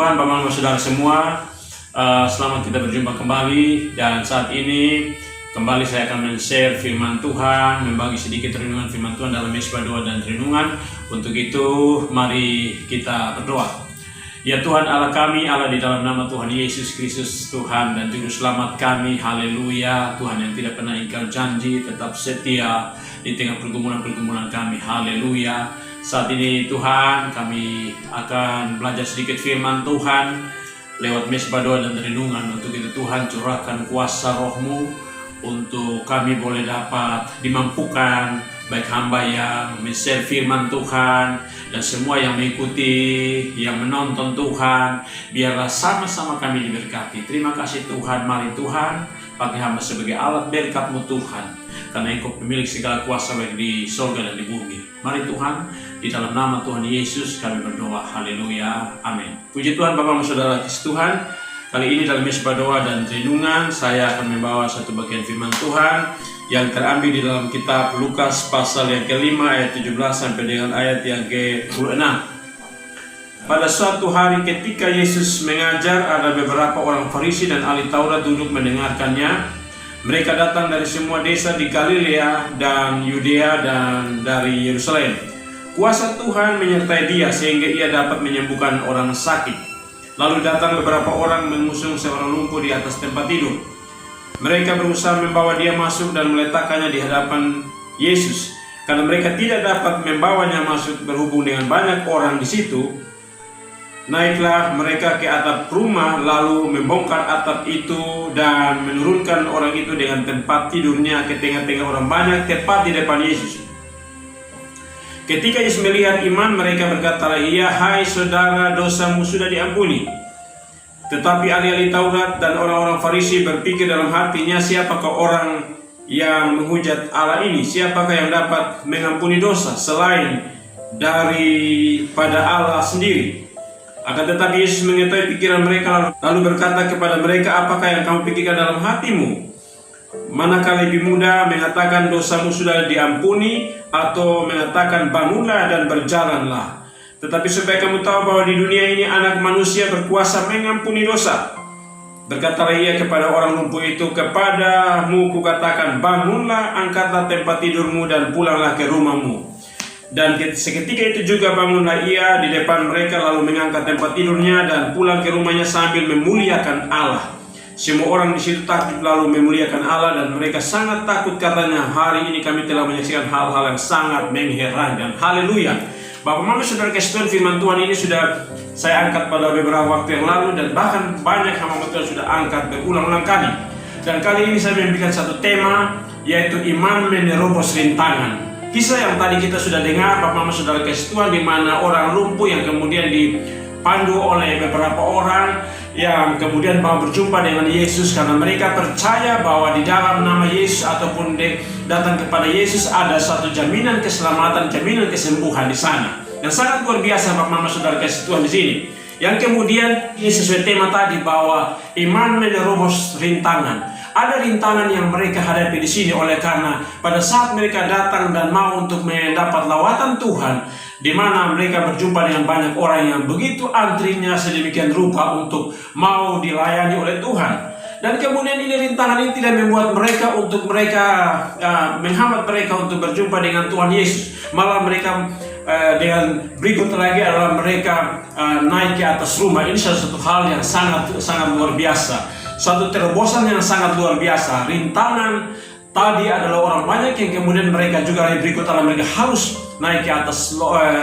Tuhan, Bapak-Bapak Saudara semua, selamat kita berjumpa kembali. Dan saat ini kembali saya akan men-share firman Tuhan, membagi sedikit renungan firman Tuhan dalam Mesbah Doa dan Renungan. Untuk itu mari kita berdoa. Ya Tuhan Allah kami, Allah di dalam nama Tuhan Yesus Kristus, Tuhan dan Juru Selamat kami, haleluya. Tuhan yang tidak pernah ingkar janji, tetap setia di tengah pergumulan-pergumulan kami, haleluya. Saat ini Tuhan, kami akan belajar sedikit firman Tuhan lewat Mesbah Doa dan Renungan. Untuk itu Tuhan, curahkan kuasa Roh-Mu untuk kami boleh dapat dimampukan, baik hamba yang men-share firman Tuhan dan semua yang mengikuti, yang menonton Tuhan, biarlah sama-sama kami diberkati. Terima kasih Tuhan, mari Tuhan pakai hamba sebagai alat berkat-Mu Tuhan, karena Engkau pemilik segala kuasa baik di surga dan di bumi. Mari Tuhan, di dalam nama Tuhan Yesus kami berdoa, haleluya, amin. Puji Tuhan, Bapak Saudara Tuhan. Kali ini dalam Mesbah Doa dan Renungan saya akan membawa satu bagian firman Tuhan yang terambil di dalam kitab Lukas pasal yang ke-5 ayat 17 sampai dengan ayat yang ke-26. Pada suatu hari ketika Yesus mengajar, ada beberapa orang Farisi dan ahli Taurat duduk mendengarkannya. Mereka datang dari semua desa di Galilea dan Yudea dan dari Yerusalem. Kuasa Tuhan menyertai dia sehingga ia dapat menyembuhkan orang sakit. Lalu datang beberapa orang mengusung seorang lumpuh di atas tempat tidur. Mereka berusaha membawa dia masuk dan meletakkannya di hadapan Yesus. Karena mereka tidak dapat membawanya masuk berhubung dengan banyak orang di situ, naiklah mereka ke atap rumah lalu membongkar atap itu dan menurunkan orang itu dengan tempat tidurnya ke tengah-tengah orang banyak tepat di depan Yesus. Ketika Yesus melihat iman mereka, berkatalah ia, "Hai saudara, dosamu sudah diampuni." Tetapi ahli-ahli Taurat dan orang-orang Farisi berpikir dalam hatinya, siapakah orang yang menghujat Allah ini? Siapakah yang dapat mengampuni dosa selain daripada Allah sendiri? Akan tetapi Yesus mengetahui pikiran mereka lalu berkata kepada mereka, "Apakah yang kamu pikirkan dalam hatimu? Manakah lebih mudah mengatakan dosamu sudah diampuni atau mengatakan bangunlah dan berjalanlah? Tetapi supaya kamu tahu bahwa di dunia ini anak manusia berkuasa mengampuni dosa." Berkatalah ia kepada orang lumpuh itu, "Kepadamu kukatakan, bangunlah, angkatlah tempat tidurmu dan pulanglah ke rumahmu." Dan seketika itu juga bangunlah ia di depan mereka lalu mengangkat tempat tidurnya dan pulang ke rumahnya sambil memuliakan Allah. Semua orang di situ takjub lalu memuliakan Allah dan mereka sangat takut, katanya, "Hari ini kami telah menyaksikan hal-hal yang sangat mengherankan." Haleluya. Bapak-Bapak Saudara sekalian, firman Tuhan ini sudah saya angkat pada beberapa waktu yang lalu dan bahkan banyak hamba Tuhan sudah angkat berulang-ulang kali. Dan kali ini saya memberikan satu tema, yaitu iman menerobos rintangan. Kisah yang tadi kita sudah dengar, Bapak-Bapak Saudara sekalian, di mana orang lumpuh yang kemudian dipandu oleh beberapa orang yang kemudian mau berjumpa dengan Yesus karena mereka percaya bahwa di dalam nama Yesus ataupun datang kepada Yesus ada satu jaminan keselamatan, jaminan kesembuhan di sana. Yang sangat luar biasa Bapak-Bapak Saudara kasih Tuhan di sini. Yang kemudian ini sesuai tema tadi bahwa iman menerobos rintangan. Ada rintangan yang mereka hadapi di sini oleh karena pada saat mereka datang dan mau untuk mendapat lawatan Tuhan, di mana mereka berjumpa dengan banyak orang yang begitu antrinya sedemikian rupa untuk mau dilayani oleh Tuhan. Dan kemudian ini rintangan ini tidak membuat mereka menghambat mereka untuk berjumpa dengan Tuhan Yesus. Malah mereka dengan berikut lagi adalah mereka naik ke atas rumah. Ini salah satu hal yang sangat luar biasa. Suatu terobosan yang sangat luar biasa. Rintangan tadi adalah orang banyak yang kemudian mereka juga berikut adalah mereka harus naik ke atas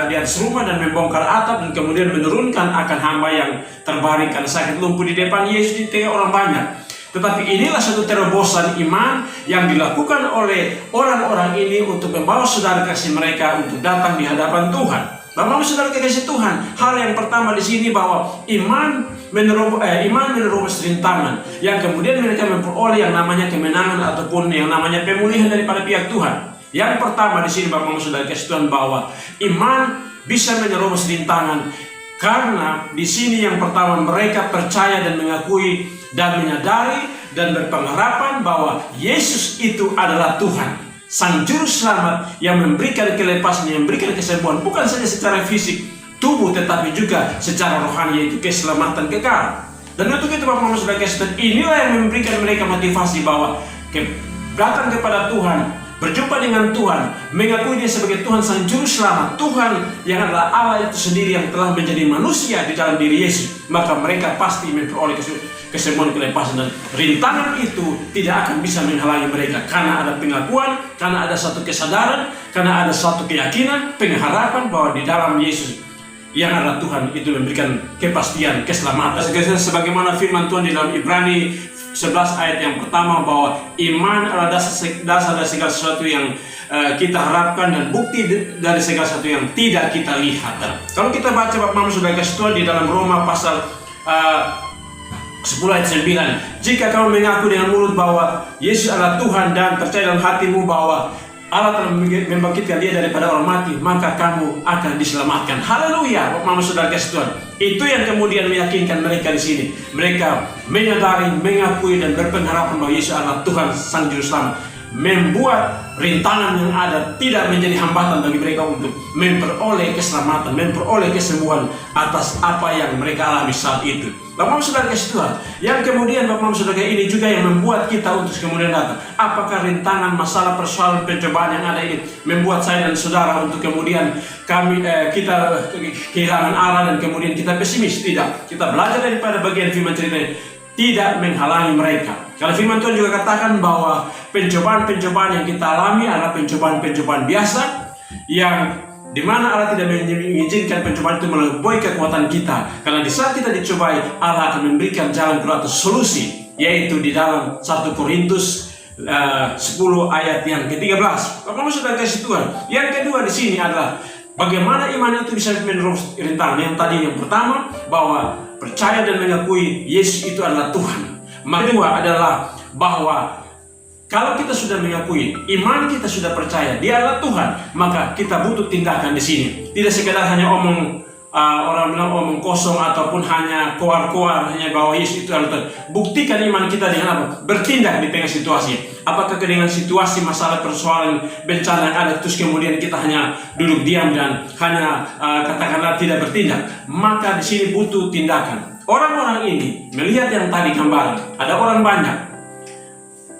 di atas rumah dan membongkar atap dan kemudian menurunkan akan hamba yang terbaring karena sakit lumpuh di depan Yesus di tengah orang banyak. Tetapi inilah satu terobosan iman yang dilakukan oleh orang-orang ini untuk membawa saudara kasih mereka untuk datang di hadapan Tuhan. Bapak Saudara kasih Tuhan, hal yang pertama di sini bahwa iman menerobos rintangan yang kemudian mereka memperoleh yang namanya kemenangan ataupun yang namanya pemulihan daripada pihak Tuhan. Yang pertama di sini Bapak Saudara kasih Tuhan bahwa iman bisa menerobos rintangan karena di sini yang pertama mereka percaya dan mengakui dan menyadari dan berpengharapan bahwa Yesus itu adalah Tuhan. Sang Juru Selamat yang memberikan kelepasan, yang memberikan kesembuhan bukan saja secara fisik, tubuh tetapi juga secara rohani, yaitu keselamatan kekal. Dan untuk itu Bapak-Bapak Saudara Kristen, inilah yang memberikan mereka motivasi bahwa datang kepada Tuhan, berjumpa dengan Tuhan, mengakui Dia sebagai Tuhan Sang Juru Selamat, Tuhan yang adalah Allah itu sendiri yang telah menjadi manusia di dalam diri Yesus, maka mereka pasti memperoleh kesembuhan, kelepasan, dan rintangan itu tidak akan bisa menghalangi mereka, karena ada pengakuan, karena ada satu kesadaran, karena ada satu keyakinan, pengharapan bahwa di dalam Yesus yang adalah Tuhan itu memberikan kepastian, keselamatan. Sebagaimana firman Tuhan di dalam Ibrani 11 ayat yang pertama, bahwa iman adalah dasar dari segala sesuatu yang kita harapkan dan bukti dari segala sesuatu yang tidak kita lihat. Kalau kita baca Bapak-Bapak Saudara Kristen di dalam Roma pasal 10 ayat 9, jika kamu mengaku dengan mulut bahwa Yesus adalah Tuhan dan percaya dalam hatimu bahwa Allah telah membangkitkan Dia daripada orang mati, maka kamu akan diselamatkan. Haleluya, Bapak-Bapak Saudara Kristen. Itu yang kemudian meyakinkan mereka di sini. Mereka menyadari, mengakui dan berpengharapan bahwa Yesus adalah Tuhan Sang Juru Selamat, membuat rintangan yang ada tidak menjadi hambatan bagi mereka untuk memperoleh keselamatan, memperoleh kesembuhan atas apa yang mereka alami saat itu. Bapak-Bapak Saudara Kristen, yang kemudian Bapak-Bapak Saudara ini juga yang membuat kita untuk kemudian datang. Apakah rintangan, masalah, persoalan, pencobaan yang ada ini membuat saya dan saudara untuk kemudian kita kehilangan Allah dan kemudian kita pesimis? Tidak. Kita belajar daripada bagian firman cerita ini, tidak menghalangi mereka. Karena firman Tuhan juga katakan bahwa pencobaan-pencobaan yang kita alami adalah pencobaan-pencobaan biasa, yang dimana Allah tidak mengizinkan pencobaan itu melampaui kekuatan kita. Karena di saat kita dicobai, Allah akan memberikan jalan keluar atau solusi, yaitu di dalam 1 Korintus 10 ayat yang ke-13. Bapak-Bapak Saudara kasih Tuhan. Yang kedua di sini adalah bagaimana iman itu bisa menerus rintangan. Yang tadi yang pertama, bahwa percaya dan mengakui Yesus itu adalah Tuhan. Kedua adalah bahwa kalau kita sudah mengakui, iman kita sudah percaya Dia adalah Tuhan, maka kita butuh tindakan di sini. Tidak sekedar hanya orang bilang omong kosong ataupun hanya koar-koar, hanya bahwa Yesus itu adalah Tuhan. Buktikan iman kita dengan apa? Bertindak di tengah situasi. Apakah dengan situasi, masalah, persoalan, bencana yang ada, terus kemudian kita hanya duduk diam dan hanya katakanlah tidak bertindak? Maka di sini butuh tindakan. Orang-orang ini melihat yang tadi gambaran, ada orang banyak,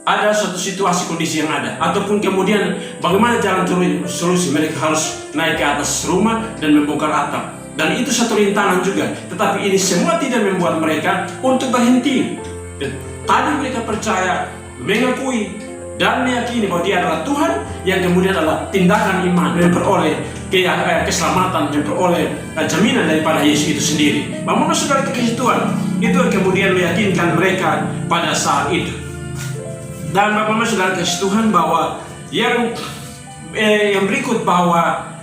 ada suatu situasi kondisi yang ada, ataupun kemudian bagaimana jalan solusi. Mereka harus naik ke atas rumah dan membongkar atap, dan itu satu rintangan juga. Tetapi ini semua tidak membuat mereka untuk berhenti. Tadi mereka percaya, mengakui dan meyakini bahwa Dia adalah Tuhan, yang kemudian adalah tindakan iman, memperoleh keselamatan, memperoleh jaminan daripada Yesus itu sendiri. Bapak-Bapak Saudara kasih Tuhan, itu yang kemudian meyakinkan mereka pada saat itu. Dan Bapak-Bapak Saudara kasih Tuhan bahwa yang berikut, bahwa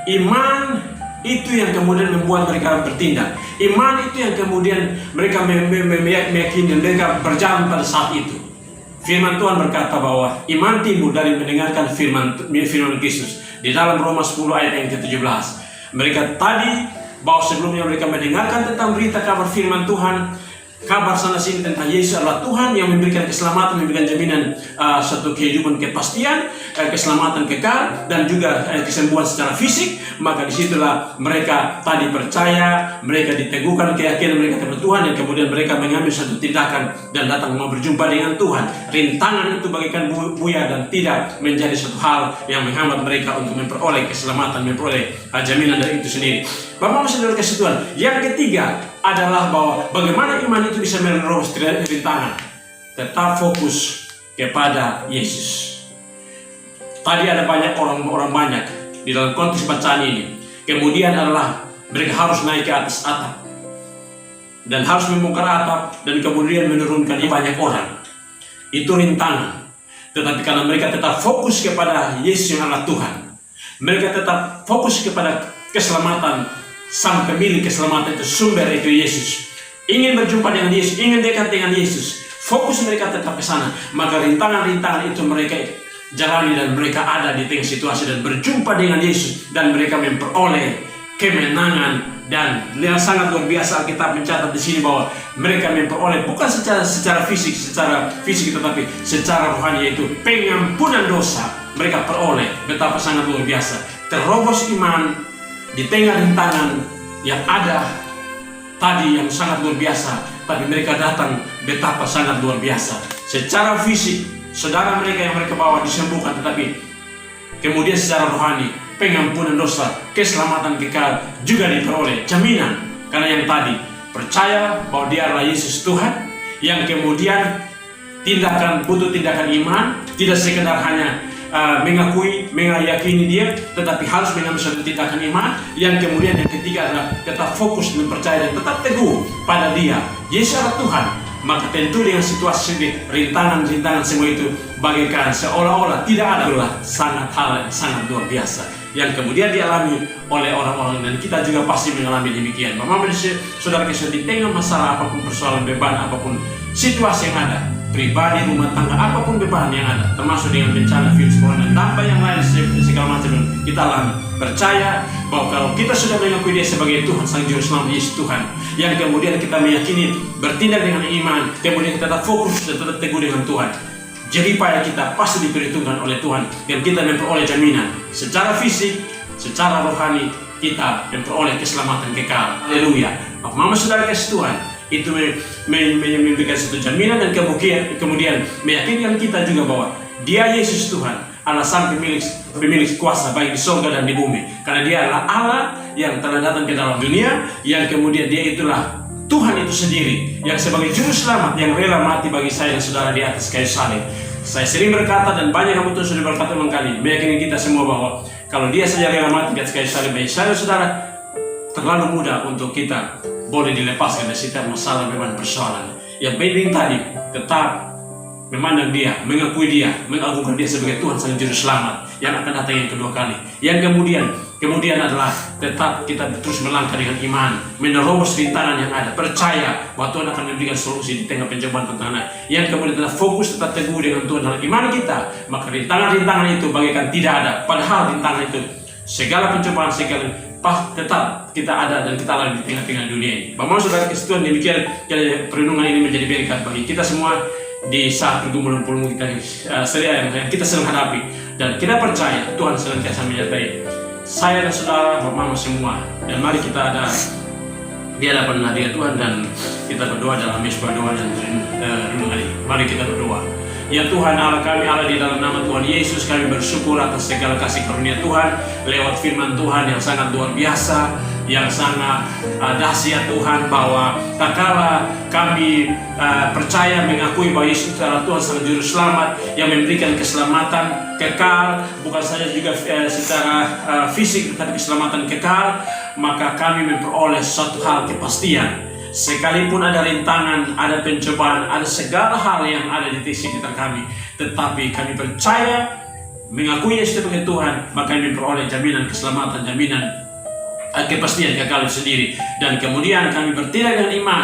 iman itu yang kemudian membuat mereka bertindak. Iman itu yang kemudian mereka meyakini dan mereka berjalan pada saat itu. Firman Tuhan berkata bahwa iman timbul dari mendengarkan firman Kristus. Di dalam Roma 10 ayat yang ke-17. Mereka tadi bahwa sebelumnya mereka mendengarkan tentang berita kabar firman Tuhan, kabar sana sini tentang Yesus adalah Tuhan yang memberikan keselamatan, memberikan jaminan satu kehidupan kepastian, keselamatan kekal, dan juga kesembuhan secara fisik. Maka disitulah mereka tadi percaya, mereka diteguhkan keyakinan mereka kepada Tuhan, dan kemudian mereka mengambil satu tindakan dan datang mau berjumpa dengan Tuhan. Rintangan itu bagaikan buaya dan tidak menjadi satu hal yang menghambat mereka untuk memperoleh keselamatan, memperoleh jaminan dari itu sendiri. Bapak-Bapak Saudara kasih Tuhan, yang ketiga adalah bahwa bagaimana iman itu bisa menerobos rintangan. Tetap fokus kepada Yesus. Tadi ada banyak orang banyak di dalam konteks bacaan ini. Kemudian adalah mereka harus naik ke atas atap dan harus membongkar atap dan kemudian menurunkan banyak orang. Itu rintangan. Tetapi karena mereka tetap fokus kepada Yesus yang adalah Tuhan, mereka tetap fokus kepada keselamatan, sang pemilik keselamatan itu, sumber itu Yesus. Ingin berjumpa dengan Yesus, ingin dekat dengan Yesus, fokus mereka tetap ke sana. Maka rintangan-rintangan itu mereka jalani dan mereka ada di tengah situasi dan berjumpa dengan Yesus, dan mereka memperoleh kemenangan. Dan yang sangat luar biasa, kita mencatat di sini bahwa mereka memperoleh bukan secara fisik, tetapi secara rohani, yaitu pengampunan dosa. Mereka peroleh. Betapa sangat luar biasa. Terobos iman, di tengah rintangan yang ada tadi yang sangat luar biasa, tapi mereka datang betapa sangat luar biasa. Secara fisik, saudara mereka yang mereka bawa disembuhkan, tetapi kemudian secara rohani, pengampunan dosa, keselamatan kekal juga diperoleh, jaminan. Karena yang tadi percaya bahwa dia adalah Yesus Tuhan, yang kemudian butuh tindakan iman, tidak sekedar hanya meyakini dia, tetapi harus mengambil suatu tindakan iman. Yang kemudian yang ketiga adalah tetap fokus dan percaya dan tetap teguh pada dia, Yesus adalah Tuhan. Maka tentu dengan situasi rintangan semua itu bagaikan seolah-olah tidak ada, sangat luar biasa yang kemudian dialami oleh orang-orang, dan kita juga pasti mengalami demikian. Bapak saudara di tengah masalah apapun, persoalan, beban apapun, situasi yang ada, pribadi, rumah tangga, apapun beban yang ada, termasuk dengan bencana virus corona dan dampak yang lain segala macam, kita alami. Percaya bahwa kalau kita sudah mengakui dia sebagai Tuhan, Sang Juru Selamat, Yesus Tuhan, yang kemudian kita meyakini, bertindak dengan iman, kemudian kita tetap fokus dan tetap teguh dengan Tuhan, jeripaya kita pasti diperhitungkan oleh Tuhan, dan kita memperoleh jaminan secara fisik, secara rohani, kita memperoleh keselamatan kekal. Haleluya. Mama saudara kasih Tuhan, itu memberikan satu jaminan, dan kemudian meyakinkan kita juga bahwa dia Yesus Tuhan adalah sang pemilik kuasa baik di surga dan di bumi, karena dia adalah Allah yang telah datang ke dalam dunia, yang kemudian dia itulah Tuhan itu sendiri, yang sebagai juru selamat yang rela mati bagi saya dan saudara di atas kayu salib. Saya sering berkata, dan banyak kamu tuh sudah berkata ulang kali, meyakini kita semua bahwa kalau dia saja rela mati di atas kayu salib bagi saya dan saudara, terlalu mudah untuk kita boleh dilepaskan dari setiap masalah, beban, persoalan. Yang penting tadi tetap memandang dia, mengakui dia, mengagungkan dia sebagai Tuhan Sang Juru Selamat yang akan datang yang kedua kali. Yang kemudian adalah tetap kita terus melangkah dengan iman, menerobos rintangan yang ada, percaya bahwa Tuhan akan memberikan solusi di tengah pencobaan tantangan. Yang kemudian tetap fokus, tetap teguh dengan Tuhan dalam iman kita, maka rintangan-rintangan itu bagaikan tidak ada. Padahal rintangan itu, segala pencobaan, tetap kita ada dan kita alami di tengah-tengah dunia ini. Bapak saudara kasih Tuhan, demikian perenungan ini menjadi berkat bagi kita semua di saat pergumulan kita yang kita sedang hadapi, dan kita percaya Tuhan senantiasa menyertai saya dan saudara, mama semua. Dan mari kita ada di hadapan hadirat Tuhan, dan kita berdoa dalam mesbah doa dan renungan ini. Mari kita berdoa. Ya Tuhan Allah kami, Allah, di dalam nama Tuhan Yesus kami bersyukur atas segala kasih karunia Tuhan lewat firman Tuhan yang sangat luar biasa, yang sangat dahsyat Tuhan, bahwa tak kala kami percaya mengakui bahwa Yesus adalah Tuhan Sang Juru Selamat yang memberikan keselamatan kekal, bukan saja juga secara fisik tetapi keselamatan kekal, maka kami memperoleh suatu hal kepastian. Sekalipun ada rintangan, ada pencobaan, ada segala hal yang ada di sekitar kami, tetapi kami percaya mengakui Yesus sebagai Tuhan, maka kami memperoleh jaminan keselamatan, jaminan kepastian kekal sendiri. Dan kemudian kami bertindak dengan iman,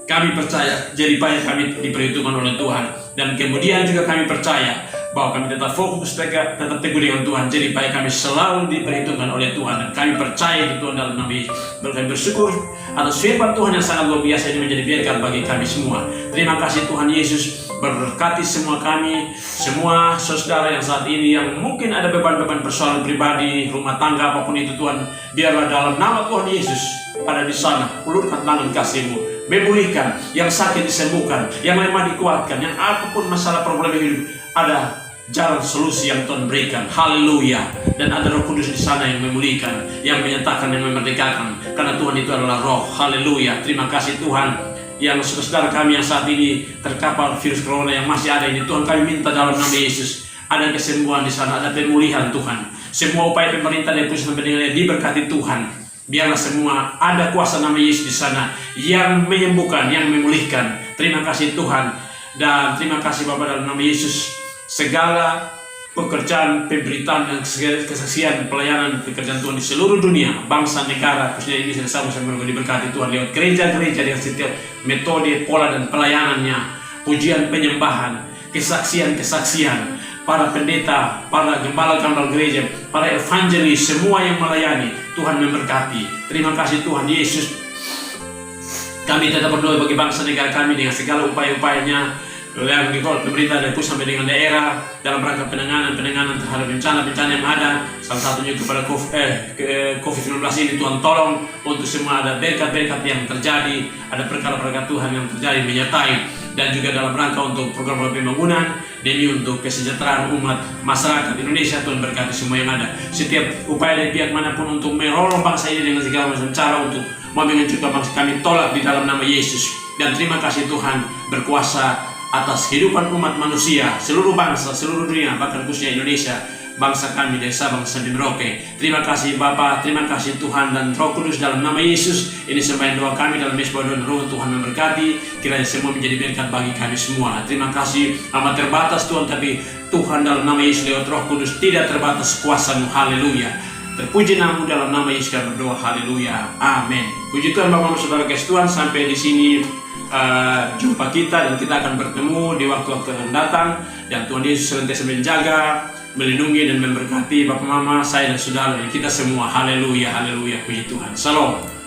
kami percaya jeripaya kami diperhitungkan oleh Tuhan, dan kemudian juga kami percaya bahwa kami tetap fokus, tetap teguh dengan Tuhan, jeripaya kami selalu diperhitungkan oleh Tuhan, dan kami percaya itu Tuhan dalam nama Yesus. Kami bersyukur atas firman Tuhan yang sangat luar biasa ini menjadi berkat bagi kami semua. Terima kasih Tuhan Yesus, berkati semua kami, semua saudara yang saat ini yang mungkin ada beban-beban persoalan pribadi, rumah tangga, apapun itu Tuhan, biarlah dalam nama Tuhan Yesus ada di sana, ulurkan tangan kasih-Mu, memulihkan, yang sakit disembuhkan, yang lemah dikuatkan, yang apapun masalah problem hidup, ada jalan solusi yang Tuhan berikan. Haleluya. Dan ada Roh Kudus di sana yang memulihkan, yang menyatakan, yang memerdekakan, karena Tuhan itu adalah Roh. Haleluya. Terima kasih Tuhan, yang saudara kami yang saat ini terkapar virus corona yang masih ada ini, Tuhan kami minta dalam nama Yesus, ada kesembuhan di sana, ada pemulihan Tuhan. Semua upaya pemerintah dan pusat pendidikan diberkati Tuhan. Biarlah semua ada kuasa nama Yesus di sana yang menyembuhkan, yang memulihkan. Terima kasih Tuhan, dan terima kasih Bapa dalam nama Yesus. Segala pekerjaan, pemberitaan, dan kesaksian, pelayanan, pekerjaan Tuhan di seluruh dunia, bangsa, negara, khususnya ini sama-sama diberkati Tuhan lewat gereja-gereja dengan setiap metode, pola, dan pelayanannya, pujian, penyembahan, kesaksian, para pendeta, para gembala-gembala gereja, para evangelis, semua yang melayani, Tuhan memberkati. Terima kasih Tuhan Yesus. Kami tetap berdoa bagi bangsa negara kami dengan segala upaya-upayanya, yang di pemerintah dari pusat sampai dengan daerah dalam rangka penanganan terhadap bencana-bencana yang ada, salah satunya kepada COVID-19 ini. Tuhan tolong untuk semua ada berkat-berkat yang terjadi, ada perkara-perkara Tuhan yang terjadi menyertai, dan juga dalam rangka untuk program pembangunan demi untuk kesejahteraan umat masyarakat Indonesia. Tuhan berkati semua yang ada, setiap upaya dari pihak manapun untuk menolong bangsa ini dengan segala macam cara untuk mau menghancurkan bangsa kami tolak di dalam nama Yesus. Dan terima kasih Tuhan berkuasa atas kehidupan umat manusia, seluruh bangsa, seluruh dunia, bahkan khususnya Indonesia, bangsa kami dari Sabang sampai Merauke. Terima kasih Bapa, terima kasih Tuhan dan Roh Kudus, dalam nama Yesus. Ini sembahyang doa kami dalam Mesbah Doa dan Roh Tuhan memberkati, kiranya semua menjadi berkat bagi kami semua. Terima kasih, amat terbatas Tuhan, tapi Tuhan dalam nama Yesus lewat Roh Kudus tidak terbatas kuasa-Mu. Haleluya. Terpuji nama-Mu, dalam nama Yesus kami berdoa. Haleluya. Amin. Puji Tuhan Bapak, Saudara kasih Tuhan, sampai di sini jumpa kita, dan kita akan bertemu di waktu-waktu yang datang. Dan Tuhan Yesus senantiasa menjaga, melindungi dan memberkati Bapak Mama, saya dan saudara dan kita semua. Haleluya, haleluya, puji Tuhan. Shalom.